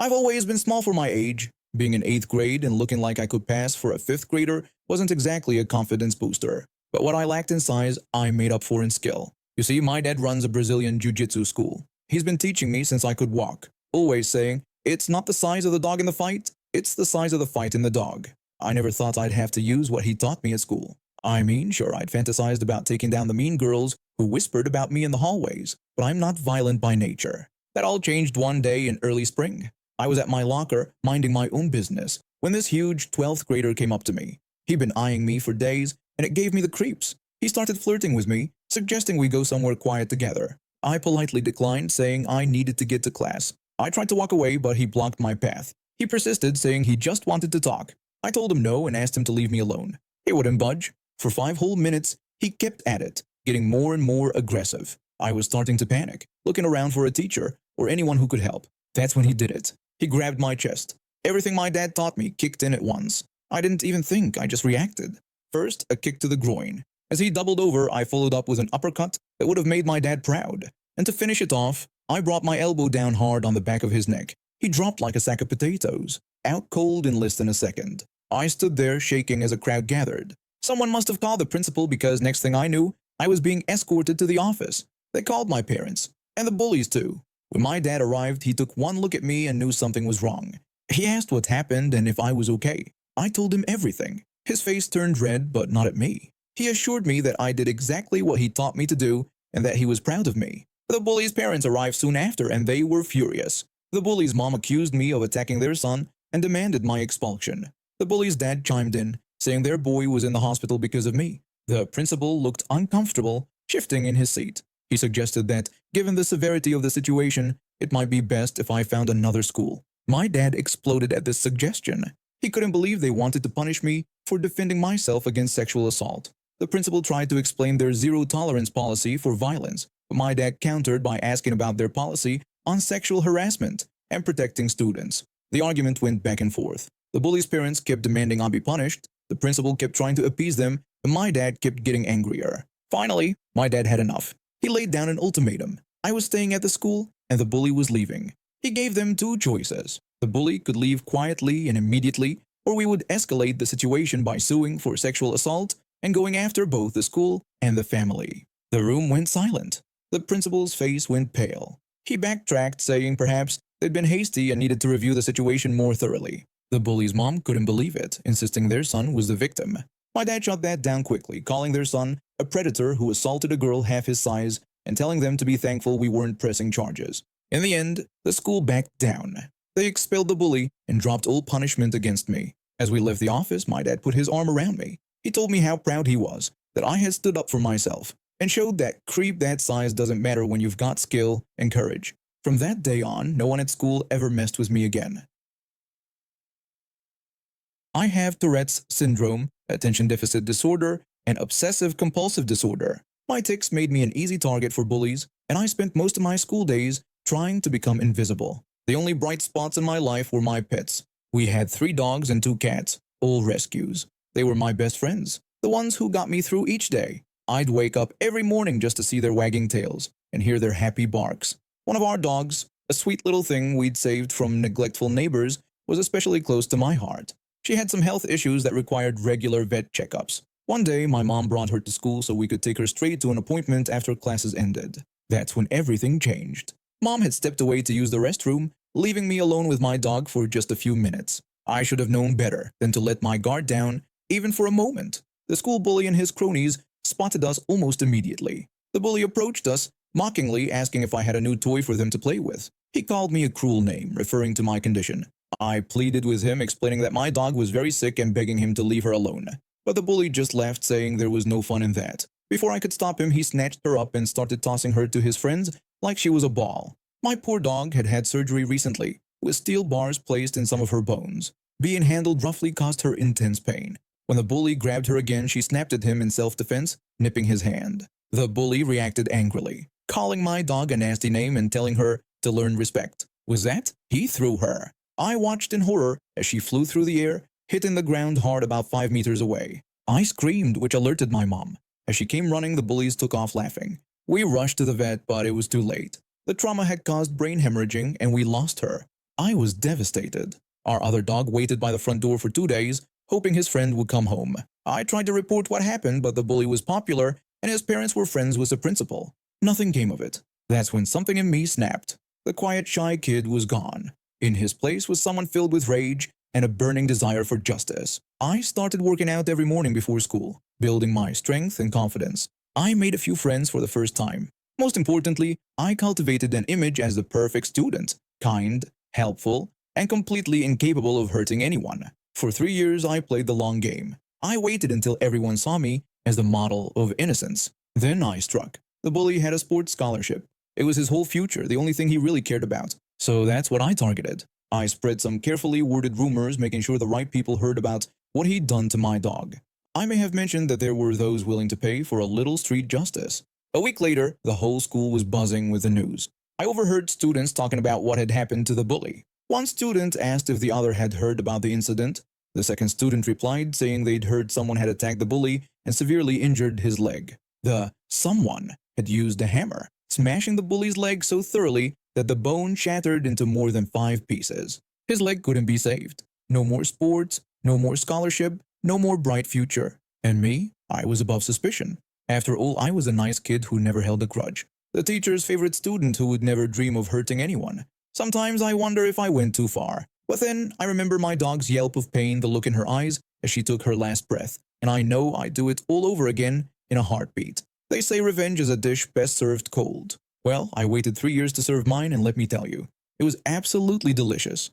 I've always been small for my age. Being in 8th grade and looking like I could pass for a 5th grader wasn't exactly a confidence booster. But what I lacked in size, I made up for in skill. You see, my dad runs a Brazilian jiu-jitsu school. He's been teaching me since I could walk, always saying, "It's not the size of the dog in the fight, it's the size of the fight in the dog." I never thought I'd have to use what he taught me at school. I mean, sure, I'd fantasized about taking down the mean girls who whispered about me in the hallways, but I'm not violent by nature. That all changed one day in early spring. I was at my locker, minding my own business, when this huge 12th grader came up to me. He'd been eyeing me for days, and it gave me the creeps. He started flirting with me, suggesting we go somewhere quiet together. I politely declined, saying I needed to get to class. I tried to walk away, but he blocked my path. He persisted, saying he just wanted to talk. I told him no and asked him to leave me alone. He wouldn't budge. For 5 whole minutes, he kept at it, getting more and more aggressive. I was starting to panic, looking around for a teacher or anyone who could help. That's when he did it. He grabbed my chest. Everything my dad taught me kicked in at once. I didn't even think, I just reacted. First, a kick to the groin. As he doubled over, I followed up with an uppercut that would have made my dad proud. And to finish it off, I brought my elbow down hard on the back of his neck. He dropped like a sack of potatoes, out cold in less than a second. I stood there shaking as a crowd gathered. Someone must have called the principal because next thing I knew, I was being escorted to the office. They called my parents, and the bullies too. When my dad arrived, he took one look at me and knew something was wrong. He asked what happened and if I was okay. I told him everything. His face turned red, but not at me. He assured me that I did exactly what he taught me to do and that he was proud of me. The bullies' parents arrived soon after and they were furious. The bullies' mom accused me of attacking their son and demanded my expulsion. The bullies' dad chimed in, saying their boy was in the hospital because of me. The principal looked uncomfortable, shifting in his seat. He suggested that, given the severity of the situation, it might be best if I found another school. My dad exploded at this suggestion. He couldn't believe they wanted to punish me for defending myself against sexual assault. The principal tried to explain their zero-tolerance policy for violence, but my dad countered by asking about their policy on sexual harassment and protecting students. The argument went back and forth. The bullies' parents kept demanding I be punished, the principal kept trying to appease them, and my dad kept getting angrier. Finally, my dad had enough. He laid down an ultimatum. I was staying at the school, and the bully was leaving. He gave them 2 choices. The bully could leave quietly and immediately, or we would escalate the situation by suing for sexual assault and going after both the school and the family. The room went silent. The principal's face went pale. He backtracked, saying perhaps they'd been hasty and needed to review the situation more thoroughly. The bully's mom couldn't believe it, insisting their son was the victim. My dad shut that down quickly, calling their son a predator who assaulted a girl half his size and telling them to be thankful we weren't pressing charges. In the end, the school backed down. They expelled the bully and dropped all punishment against me. As we left the office, my dad put his arm around me. He told me how proud he was, that I had stood up for myself, and showed that creep that size doesn't matter when you've got skill and courage. From that day on, no one at school ever messed with me again. I have Tourette's syndrome, attention deficit disorder, and obsessive-compulsive disorder. My tics made me an easy target for bullies, and I spent most of my school days trying to become invisible. The only bright spots in my life were my pets. We had 3 dogs and 2 cats, all rescues. They were my best friends, the ones who got me through each day. I'd wake up every morning just to see their wagging tails and hear their happy barks. One of our dogs, a sweet little thing we'd saved from neglectful neighbors, was especially close to my heart. She had some health issues that required regular vet checkups. One day, my mom brought her to school so we could take her straight to an appointment after classes ended. That's when everything changed. Mom had stepped away to use the restroom, leaving me alone with my dog for just a few minutes. I should have known better than to let my guard down, even for a moment. The school bully and his cronies spotted us almost immediately. The bully approached us, mockingly asking if I had a new toy for them to play with. He called me a cruel name, referring to my condition. I pleaded with him, explaining that my dog was very sick and begging him to leave her alone. But the bully just laughed, saying there was no fun in that. Before I could stop him, he snatched her up and started tossing her to his friends like she was a ball. My poor dog had had surgery recently, with steel bars placed in some of her bones. Being handled roughly caused her intense pain. When the bully grabbed her again, she snapped at him in self-defense, nipping his hand. The bully reacted angrily, calling my dog a nasty name and telling her to learn respect. With that, he threw her. I watched in horror as she flew through the air, hitting the ground hard about 5 meters away. I screamed, which alerted my mom. As she came running, the bullies took off laughing. We rushed to the vet, but it was too late. The trauma had caused brain hemorrhaging, and we lost her. I was devastated. Our other dog waited by the front door for 2 days, hoping his friend would come home. I tried to report what happened, but the bully was popular and his parents were friends with the principal. Nothing came of it. That's when something in me snapped. The quiet, shy kid was gone. In his place was someone filled with rage and a burning desire for justice. I started working out every morning before school, building my strength and confidence. I made a few friends for the first time. Most importantly, I cultivated an image as the perfect student, kind, helpful, and completely incapable of hurting anyone. For 3 years, I played the long game. I waited until everyone saw me as the model of innocence. Then I struck. The bully had a sports scholarship. It was his whole future, the only thing he really cared about. So that's what I targeted. I spread some carefully worded rumors, making sure the right people heard about what he'd done to my dog. I may have mentioned that there were those willing to pay for a little street justice. A week later, the whole school was buzzing with the news. I overheard students talking about what had happened to the bully. One student asked if the other had heard about the incident. The second student replied, saying they'd heard someone had attacked the bully and severely injured his leg. The someone had used a hammer, smashing the bully's leg so thoroughly that the bone shattered into more than 5 pieces. His leg couldn't be saved. No more sports, no more scholarship, no more bright future. And me? I was above suspicion. After all, I was a nice kid who never held a grudge. The teacher's favorite student who would never dream of hurting anyone. Sometimes I wonder if I went too far. But then I remember my dog's yelp of pain, the look in her eyes as she took her last breath, and I know I'd do it all over again in a heartbeat. They say revenge is a dish best served cold. Well, I waited 3 years to serve mine, and let me tell you, it was absolutely delicious.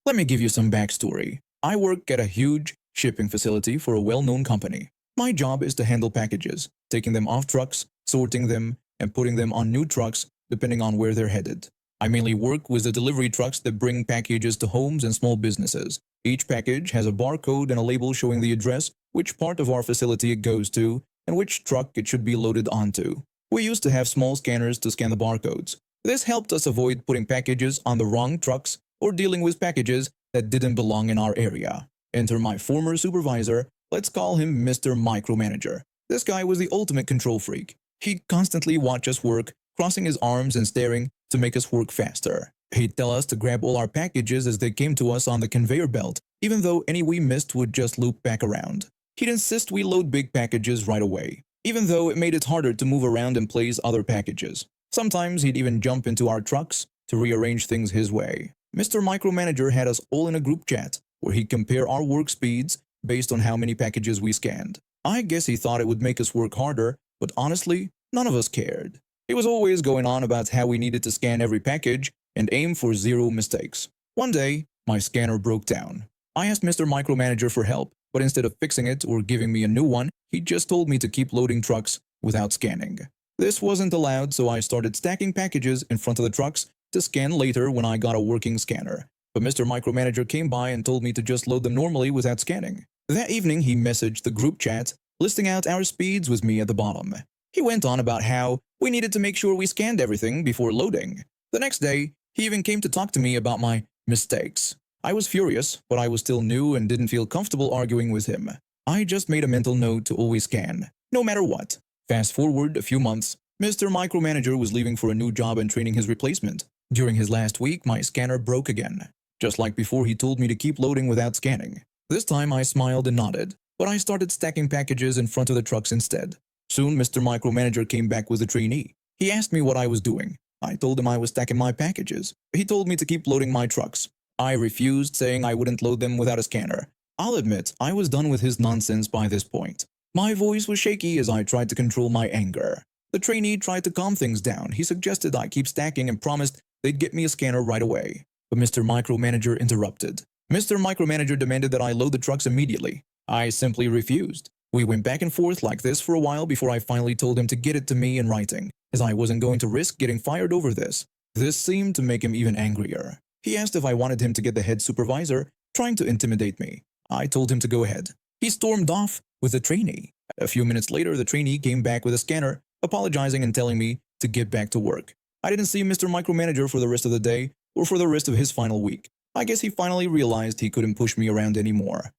Let me give you some backstory. I work at a huge shipping facility for a well-known company. My job is to handle packages, taking them off trucks, sorting them, and putting them on new trucks depending on where they're headed. I mainly work with the delivery trucks that bring packages to homes and small businesses. Each package has a barcode and a label showing the address, which part of our facility it goes to, and which truck it should be loaded onto. We used to have small scanners to scan the barcodes. This helped us avoid putting packages on the wrong trucks or dealing with packages that didn't belong in our area. Enter my former supervisor. Let's call him Mr. Micromanager. This guy was the ultimate control freak. He'd constantly watch us work, crossing his arms and staring to make us work faster. He'd tell us to grab all our packages as they came to us on the conveyor belt, even though any we missed would just loop back around. He'd insist we load big packages right away, even though it made it harder to move around and place other packages. Sometimes he'd even jump into our trucks to rearrange things his way. Mr. Micromanager had us all in a group chat where he'd compare our work speeds based on how many packages we scanned. I guess he thought it would make us work harder, but honestly, none of us cared. He was always going on about how we needed to scan every package and aim for 0 mistakes. One day, my scanner broke down. I asked Mr. Micromanager for help, but instead of fixing it or giving me a new one, he just told me to keep loading trucks without scanning. This wasn't allowed, so I started stacking packages in front of the trucks to scan later when I got a working scanner. But Mr. Micromanager came by and told me to just load them normally without scanning. That evening, he messaged the group chat, listing out our speeds with me at the bottom. He went on about how we needed to make sure we scanned everything before loading. The next day, he even came to talk to me about my mistakes. I was furious, but I was still new and didn't feel comfortable arguing with him. I just made a mental note to always scan, no matter what. Fast forward a few months, Mr. Micromanager was leaving for a new job and training his replacement. During his last week, my scanner broke again. Just like before, he told me to keep loading without scanning. This time I smiled and nodded, but I started stacking packages in front of the trucks instead. Soon, Mr. Micromanager came back with a trainee. He asked me what I was doing. I told him I was stacking my packages. He told me to keep loading my trucks. I refused, saying I wouldn't load them without a scanner. I'll admit, I was done with his nonsense by this point. My voice was shaky as I tried to control my anger. The trainee tried to calm things down. He suggested I keep stacking and promised they'd get me a scanner right away. But Mr. Micromanager interrupted. Mr. Micromanager demanded that I load the trucks immediately. I simply refused. We went back and forth like this for a while before I finally told him to get it to me in writing, as I wasn't going to risk getting fired over this. This seemed to make him even angrier. He asked if I wanted him to get the head supervisor, trying to intimidate me. I told him to go ahead. He stormed off with the trainee. A few minutes later, the trainee came back with a scanner, apologizing and telling me to get back to work. I didn't see Mr. Micromanager for the rest of the day or for the rest of his final week. I guess he finally realized he couldn't push me around anymore.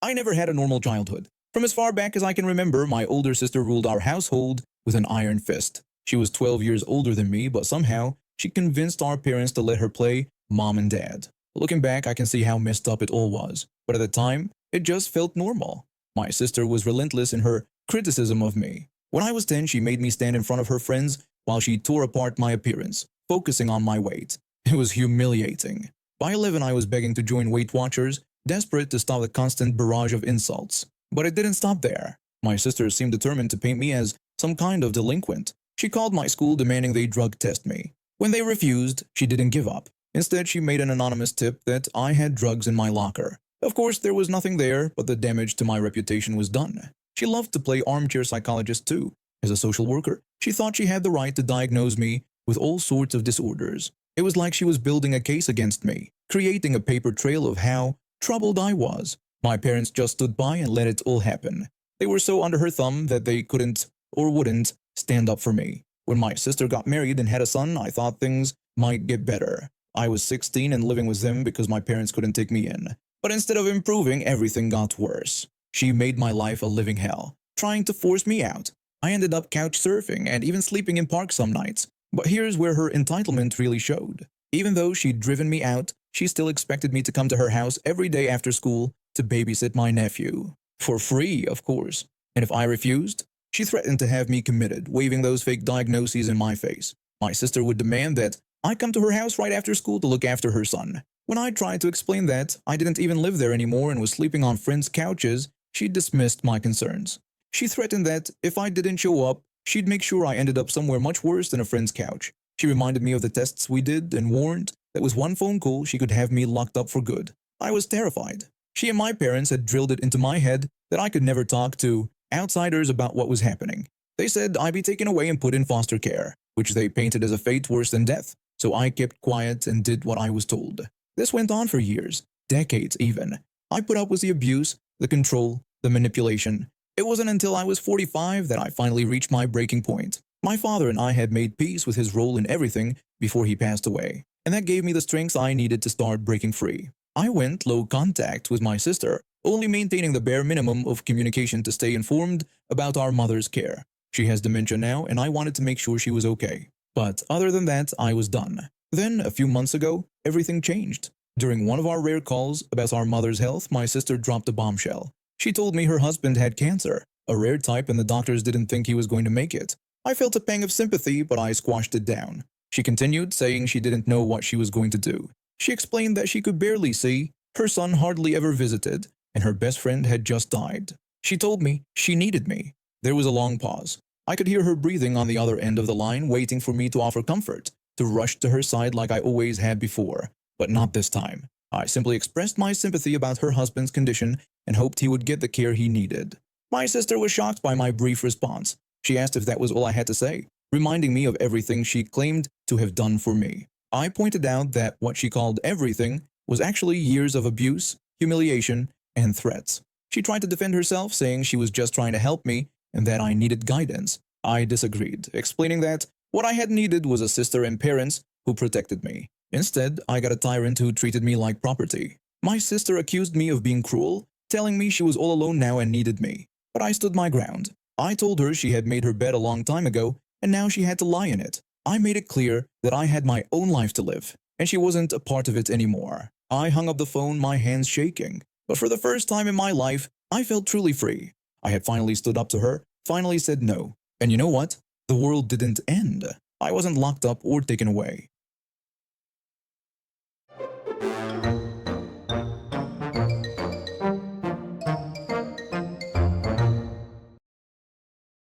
I never had a normal childhood. From as far back as I can remember, my older sister ruled our household with an iron fist. She was 12 years older than me, but somehow she convinced our parents to let her play mom and dad. Looking back, I can see how messed up it all was, but at the time, it just felt normal. My sister was relentless in her criticism of me. When I was 10, she made me stand in front of her friends while she tore apart my appearance, focusing on my weight. It was humiliating. By 11, I was begging to join Weight Watchers, desperate to stop the constant barrage of insults. But it didn't stop there. My sister seemed determined to paint me as some kind of delinquent. She called my school demanding they drug test me. When they refused, she didn't give up. Instead, she made an anonymous tip that I had drugs in my locker. Of course, there was nothing there, but the damage to my reputation was done. She loved to play armchair psychologist too. As a social worker, she thought she had the right to diagnose me with all sorts of disorders. It was like she was building a case against me, creating a paper trail of how troubled I was. My parents just stood by and let it all happen. They were so under her thumb that they couldn't or wouldn't stand up for me. When my sister got married and had a son, I thought things might get better. I was 16 and living with them because my parents couldn't take me in. But instead of improving, everything got worse. She made my life a living hell, trying to force me out. I ended up couch surfing and even sleeping in parks some nights. But here's where her entitlement really showed. Even though she'd driven me out, she still expected me to come to her house every day after school to babysit my nephew. For free, of course. And if I refused, she threatened to have me committed, waving those fake diagnoses in my face. My sister would demand that I come to her house right after school to look after her son. When I tried to explain that I didn't even live there anymore and was sleeping on friends' couches, she dismissed my concerns. She threatened that if I didn't show up, she'd make sure I ended up somewhere much worse than a friend's couch. She reminded me of the tests we did and warned that with one phone call she could have me locked up for good. I was terrified. She and my parents had drilled it into my head that I could never talk to outsiders about what was happening. They said I'd be taken away and put in foster care, which they painted as a fate worse than death. So I kept quiet and did what I was told. This went on for years, decades even. I put up with the abuse, the control, the manipulation. It wasn't until I was 45 that I finally reached my breaking point. My father and I had made peace with his role in everything before he passed away, and that gave me the strength I needed to start breaking free. I went low contact with my sister, only maintaining the bare minimum of communication to stay informed about our mother's care. She has dementia now, and I wanted to make sure she was okay. But other than that, I was done. Then, a few months ago, everything changed. During one of our rare calls about our mother's health, my sister dropped a bombshell. She told me her husband had cancer, a rare type, and the doctors didn't think he was going to make it. I felt a pang of sympathy, but I squashed it down. She continued, saying she didn't know what she was going to do. She explained that she could barely see, her son hardly ever visited, and her best friend had just died. She told me she needed me. There was a long pause. I could hear her breathing on the other end of the line, waiting for me to offer comfort, to rush to her side like I always had before. But not this time. I simply expressed my sympathy about her husband's condition and hoped he would get the care he needed. My sister was shocked by my brief response. She asked if that was all I had to say, reminding me of everything she claimed to have done for me. I pointed out that what she called everything was actually years of abuse, humiliation, and threats. She tried to defend herself, saying she was just trying to help me and that I needed guidance. I disagreed, explaining that what I had needed was a sister and parents who protected me. Instead, I got a tyrant who treated me like property. My sister accused me of being cruel, telling me she was all alone now and needed me. But I stood my ground. I told her she had made her bed a long time ago, and now she had to lie in it. I made it clear that I had my own life to live, and she wasn't a part of it anymore. I hung up the phone, my hands shaking. But for the first time in my life, I felt truly free. I had finally stood up to her, finally said no. And you know what? The world didn't end. I wasn't locked up or taken away.